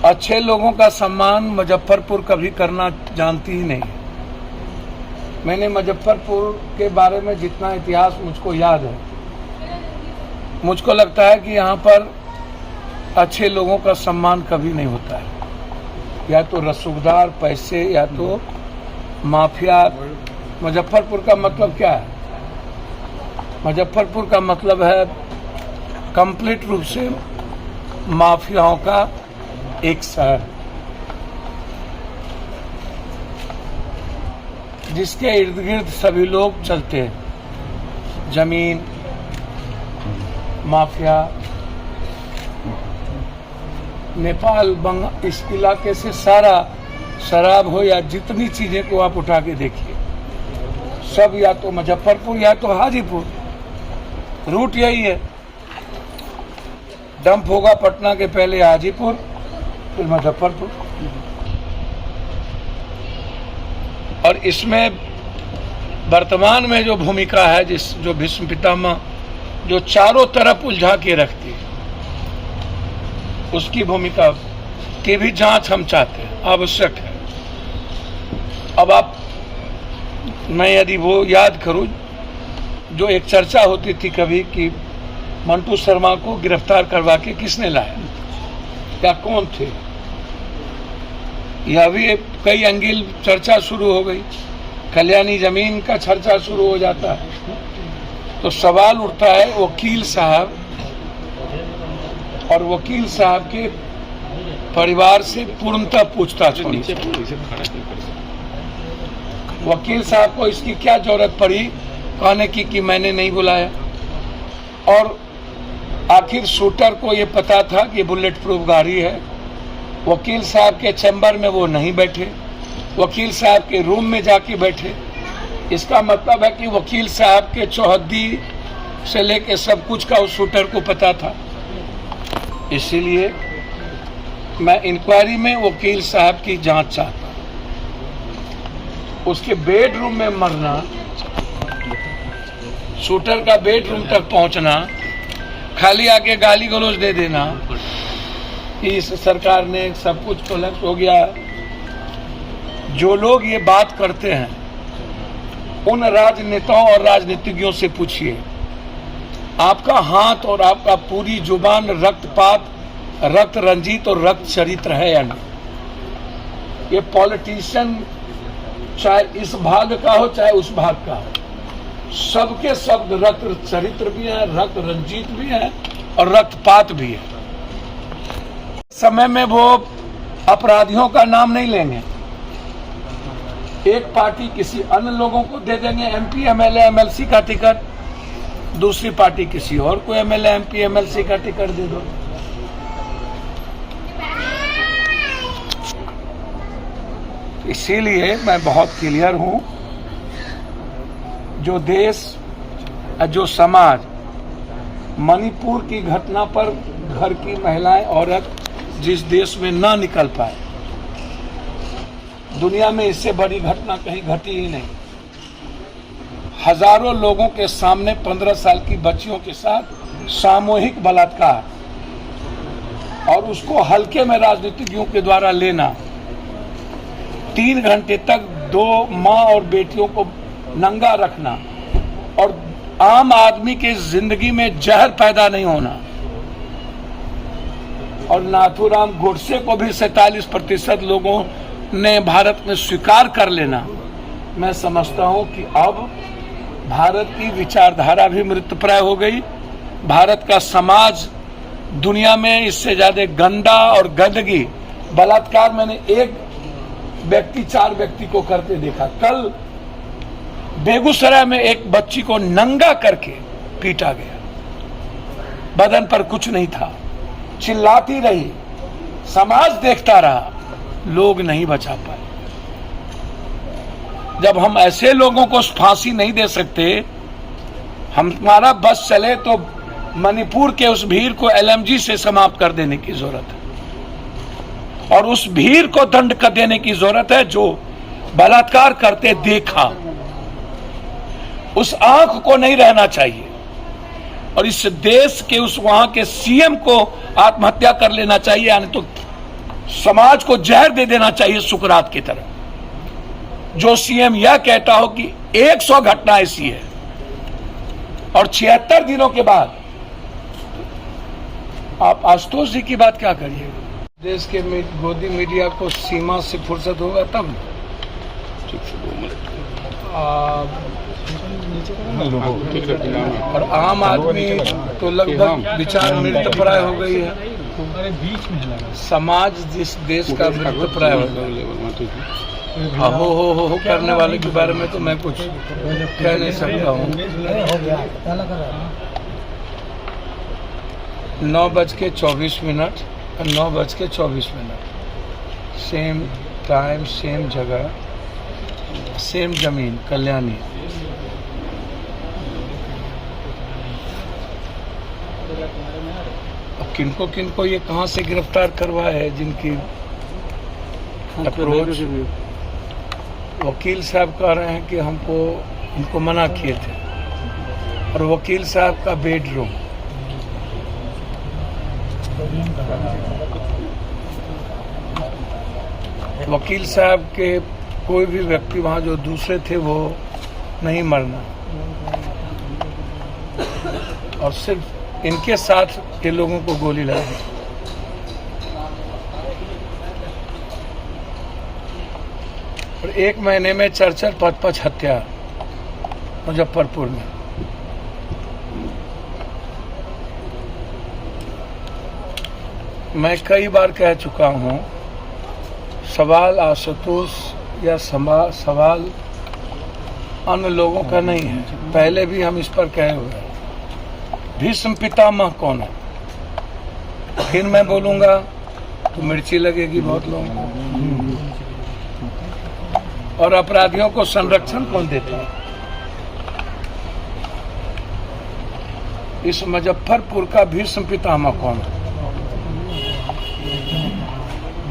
अच्छे लोगों का सम्मान मुजफ्फरपुर कभी करना जानती ही नहीं। मैंने मुजफ्फरपुर के बारे में जितना इतिहास मुझको याद है, मुझको लगता है कि यहाँ पर अच्छे लोगों का सम्मान कभी नहीं होता है। या तो रसूखदार, पैसे, या तो माफिया। मुजफ्फरपुर का मतलब क्या है? मुजफ्फरपुर का मतलब है कंप्लीट रूप से माफियाओं का एक शहर, जिसके इर्द गिर्द सभी लोग चलते हैं। जमीन माफिया, नेपाल, बंगाल, इस इलाके से सारा शराब हो या जितनी चीजें को आप उठा के देखिए, सब या तो मुजफ्फरपुर या तो हाजीपुर। रूट यही है। डंप होगा पटना के पहले हाजीपुर, फिर मुजफ्फरपुर। और इसमें वर्तमान में जो भूमिका है, जो भीष्म पितामह जो चारों तरफ उलझा के रखती है, उसकी भूमिका की भी जांच हम चाहते हैं, आवश्यक है। अब मैं यदि वो याद करूं, जो एक चर्चा होती थी कभी कि मंटू शर्मा को गिरफ्तार करवा के किसने लाया या कौन थे, यह भी कई एंगल चर्चा शुरू हो गई। कल्याणी जमीन का चर्चा शुरू हो जाता है, तो सवाल उठता है वकील साहब और वकील साहब के परिवार से पूर्णतः पूछताछ होनी चाहिए। वकील साहब को इसकी क्या जरूरत पड़ी कहने की कि मैंने नहीं बुलाया? और आखिर शूटर को ये पता था कि बुलेट प्रूफ गाड़ी है। वकील साहब के चैम्बर में वो नहीं बैठे, वकील साहब के रूम में जाके बैठे। इसका मतलब है कि वकील साहब के चौहद्दी से लेके सब कुछ का उस शूटर को पता था। इसीलिए मैं इंक्वायरी में वकील साहब की जांच चाहता हूं। उसके बेडरूम में मरना, शूटर का बेडरूम तक पहुंचना, खाली आके गाली गलौज दे देना कि इस सरकार ने सब कुछ कोलैप्स हो गया। जो लोग ये बात करते हैं, उन राजनेताओं और राजनीतिज्ञों से पूछिए, आपका हाथ और आपका पूरी जुबान रक्तपात, रक्त रंजित और रक्त चरित्र है या नहीं? ये पॉलिटिशियन चाहे इस भाग का हो चाहे उस भाग का हो, सबके शब्द रक्त चरित्र भी है, रक्त रंजित भी है और रक्तपात भी है। समय में वो अपराधियों का नाम नहीं लेंगे। एक पार्टी किसी अन्य लोगों को दे देंगे एमपी, एमएलए, एमएलसी का टिकट, दूसरी पार्टी किसी और को एमएलए, एमपी, एमएलसी का टिकट दे दो। इसीलिए मैं बहुत क्लियर हूं, जो देश, जो समाज मणिपुर की घटना पर घर की महिलाएं, औरत जिस देश में ना निकल पाए, दुनिया में इससे बड़ी घटना कहीं घटी ही नहीं। हजारों लोगों के सामने 15 साल की बच्चियों के साथ सामूहिक बलात्कार और उसको हल्के में राजनीतिज्ञों के द्वारा लेना, 3 घंटे तक 2 माँ और बेटियों को नंगा रखना और आम आदमी के जिंदगी में जहर पैदा नहीं होना, और नाथूराम गोडसे को भी 47% लोगों ने भारत में स्वीकार कर लेना। मैं समझता हूं कि अब भारत की विचारधारा भी मृतप्राय हो गई। भारत का समाज दुनिया में इससे ज्यादा गंदा और गंदगी, बलात्कार मैंने एक व्यक्ति 4 व्यक्ति को करते देखा। कल बेगूसराय में एक बच्ची को नंगा करके पीटा गया, बदन पर कुछ नहीं था, चिल्लाती रही, समाज देखता रहा, लोग नहीं बचा पाए। जब हम ऐसे लोगों को फांसी नहीं दे सकते, हमारा बस चले तो मणिपुर के उस भीड़ को एलएमजी से समाप्त कर देने की जरूरत है, और उस भीड़ को दंड कर देने की जरूरत है जो बलात्कार करते देखा। उस आंख को नहीं रहना चाहिए, और इस देश के उस वहां के सीएम को आत्महत्या कर लेना चाहिए, यानी तो समाज को जहर दे देना चाहिए सुकरात की तरह। जो सीएम यह कहता हो कि 100 घटना ऐसी है और 76 दिनों के बाद आप आशुतोष जी की बात क्या करिए। देश के गोदी मीडिया को सीमा से फुर्सत होगा तब। और आम आदमी तो लगभग विचार मृतप्राय हो गई है। समाज जिस देश का मृतप्राय हो गया, हो करने वाले के बारे में तो मैं कुछ कह नहीं सकता हूँ। 9:24 और 9:24 सेम टाइम, सेम जगह, सेम जमीन, कल्याणी। अब किनको किनको ये कहाँ से गिरफ्तार करवाया है, जिनकी अप्रोच वकील साहब कह रहे हैं कि हमको मना किए थे, और वकील साहब का बेडरूम वकील साहब के कोई भी व्यक्ति वहां जो दूसरे थे वो नहीं मरना, और सिर्फ इनके साथ के लोगों को गोली लगी। और 1 महीने में 4-5 हत्या मुजफ्फरपुर में। मैं कई बार कह चुका हूं, सवाल आशुतोष या सवाल अन्य लोगों का नहीं है। पहले भी हम इस पर कहे हुए हैं। भीष्म पितामह कौन है? फिर मैं बोलूंगा तो मिर्ची लगेगी बहुत लोगों को। और अपराधियों को संरक्षण कौन देता है? इस मुजफ्फरपुर का भीष्म पितामह कौन है?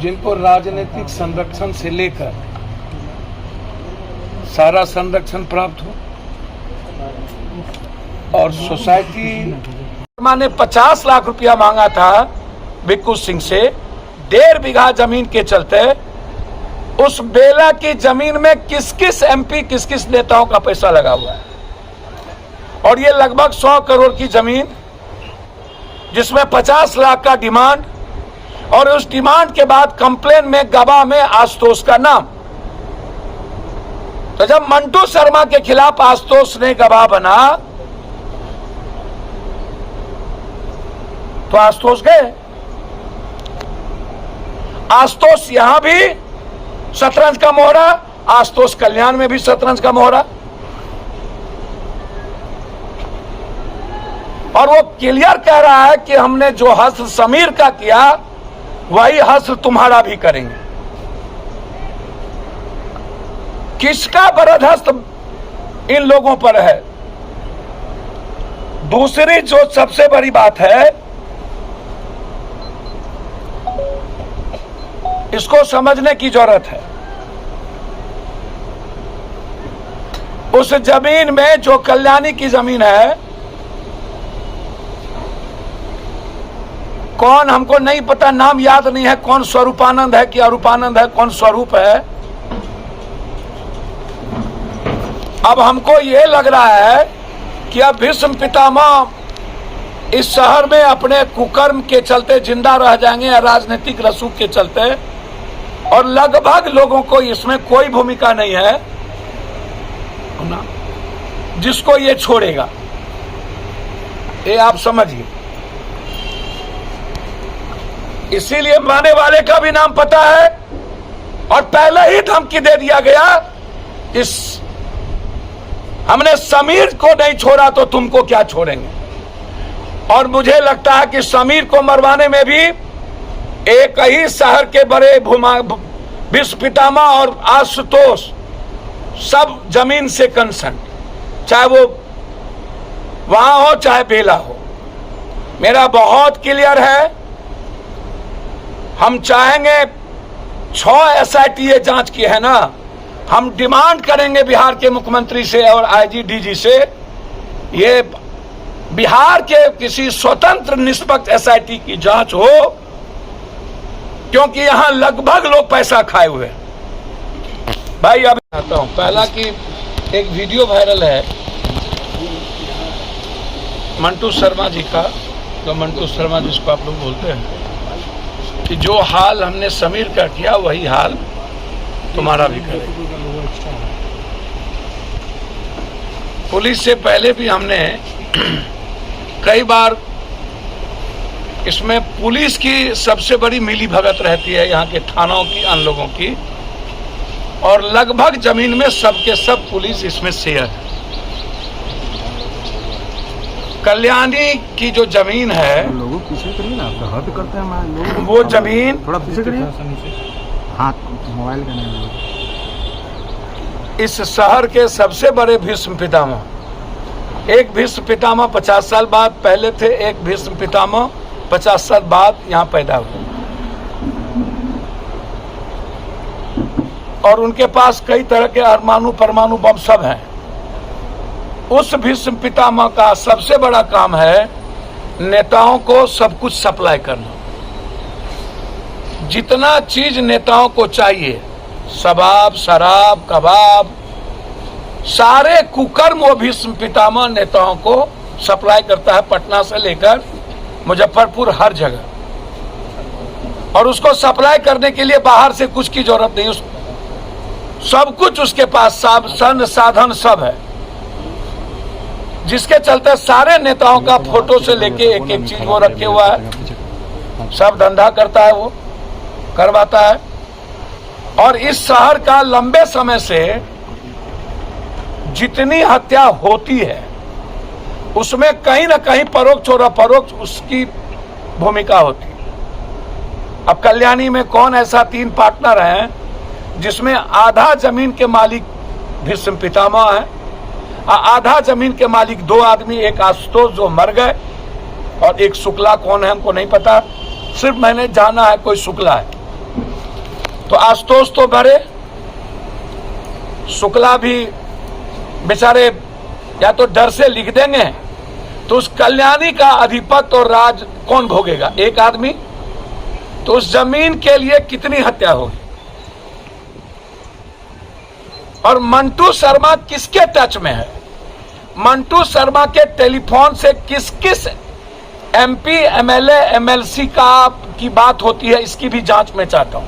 जिनको राजनीतिक संरक्षण से लेकर सारा संरक्षण प्राप्त हो, और सोसाइटी ने 50 लाख रुपया मांगा था भिक्खू सिंह से 1.5 बीघा जमीन के चलते। उस बेला की जमीन में किस किस एमपी, किस किस नेताओं का पैसा लगा हुआ है, और ये लगभग 100 करोड़ की जमीन, जिसमें 50 लाख का डिमांड, और उस डिमांड के बाद कंप्लेन में गवाह में आशुतोष का नाम। तो जब मंटू शर्मा के खिलाफ आशुतोष ने गवाह बना तो आशुतोष गए। आशुतोष यहां भी शतरंज का मोहरा, आशुतोष कल्याण में भी शतरंज का मोहरा, और वो क्लियर कह रहा है कि हमने जो हस्र समीर का किया वही हस्र तुम्हारा भी करेंगे। किसका बरदस्त इन लोगों पर है? दूसरी जो सबसे बड़ी बात है, इसको समझने की जरूरत है। उस जमीन में जो कल्याणी की जमीन है, कौन हमको नहीं पता, नाम याद नहीं है, कौन स्वरूपानंद है कि अरूपानंद है, कौन स्वरूप है। अब हमको ये लग रहा है कि अब भीष्म पितामह इस शहर में अपने कुकर्म के चलते जिंदा रह जाएंगे, या राजनीतिक रसूख के चलते, और लगभग लोगों को इसमें कोई भूमिका नहीं है जिसको ये छोड़ेगा। ये आप समझिए। इसीलिए मारने वाले का भी नाम पता है, और पहले ही धमकी दे दिया गया, इस हमने समीर को नहीं छोड़ा तो तुमको क्या छोड़ेंगे। और मुझे लगता है कि समीर को मरवाने में भी एक ही शहर के बड़े भीष्म पितामह और आशुतोष सब जमीन से कंसर्न, चाहे वो वहां हो चाहे बेला हो। मेरा बहुत क्लियर है, हम चाहेंगे 6 SIT ये जांच की है ना, हम डिमांड करेंगे बिहार के मुख्यमंत्री से और IG DG से, ये बिहार के किसी स्वतंत्र निष्पक्ष SIT की जांच हो, क्योंकि यहां लगभग लोग पैसा खाए हुए हैं। भाई अब आता हूं, पहला कि एक वीडियो वायरल है मंटू शर्मा जी का, तो मंटू शर्मा जिसको आप लोग बोलते हैं कि जो हाल हमने समीर का किया वही हाल तुम्हारा भी करेगा। पुलिस से पहले भी हमने कई बार, इसमें पुलिस की सबसे बड़ी मिलीभगत रहती है यहाँ के थानों की, अन लोगों की, और लगभग जमीन में सबके सब पुलिस इसमें शेयर है। कल्याणी की जो जमीन है, लोगों पीछे करिए ना, आपका हद करते हैं लोग, वो जमीन थोड़ा पीछे करिए, हाथ मोबाइल का नहीं। इस शहर के सबसे बड़े भीष्म पितामह, एक भीष्म पितामह 50 साल बाद पहले थे, एक भीष्म पितामह 50 साल बाद यहाँ पैदा हुए, और उनके पास कई तरह के परमाणु बम सब हैं। उस भीष्म पितामह का सबसे बड़ा काम है नेताओं को सब कुछ सप्लाई करना। जितना चीज नेताओं को चाहिए, शबाब, शराब, कबाब, सारे कुकर्म वो भीष्म पितामह नेताओं को सप्लाई करता है, पटना से लेकर मुजफ्फरपुर हर जगह। और उसको सप्लाई करने के लिए बाहर से कुछ की जरूरत नहीं, सब कुछ उसके पास साधन सब है, जिसके चलते सारे नेताओं का फोटो से लेके एक एक चीज वो रखे हुआ है, सब धंधा करता है, वो करवाता है। और इस शहर का लंबे समय से जितनी हत्या होती है उसमें कहीं ना कहीं परोक्ष और अपरोक्ष उसकी भूमिका होती है। अब कल्याणी में कौन ऐसा 3 पार्टनर हैं जिसमें आधा जमीन के मालिक भीष्म पितामह है, आधा जमीन के मालिक 2 आदमी, एक आशुतोष जो मर गए और एक शुक्ला, कौन है हमको नहीं पता, सिर्फ मैंने जाना है कोई शुक्ला है। तो आशुतोष तो मरे, शुक्ला भी बेचारे या तो डर से लिख देंगे, तो उस कल्याणी का अधिपत्य और राज कौन भोगेगा? एक आदमी। तो उस जमीन के लिए कितनी हत्या होगी? और मंटू शर्मा किसके टच में है? मंटू शर्मा के टेलीफोन से किस किस MP, MLA, MLC की बात होती है, इसकी भी जांच मैं चाहता हूं।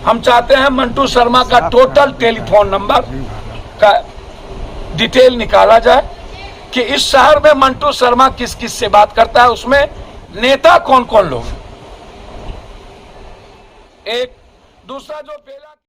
हम चाहते हैं मंटू शर्मा का टोटल टेलीफोन नंबर का डिटेल निकाला जाए कि इस शहर में मंटू शर्मा किस किस से बात करता है, उसमें नेता कौन कौन लोग। एक दूसरा जो पहला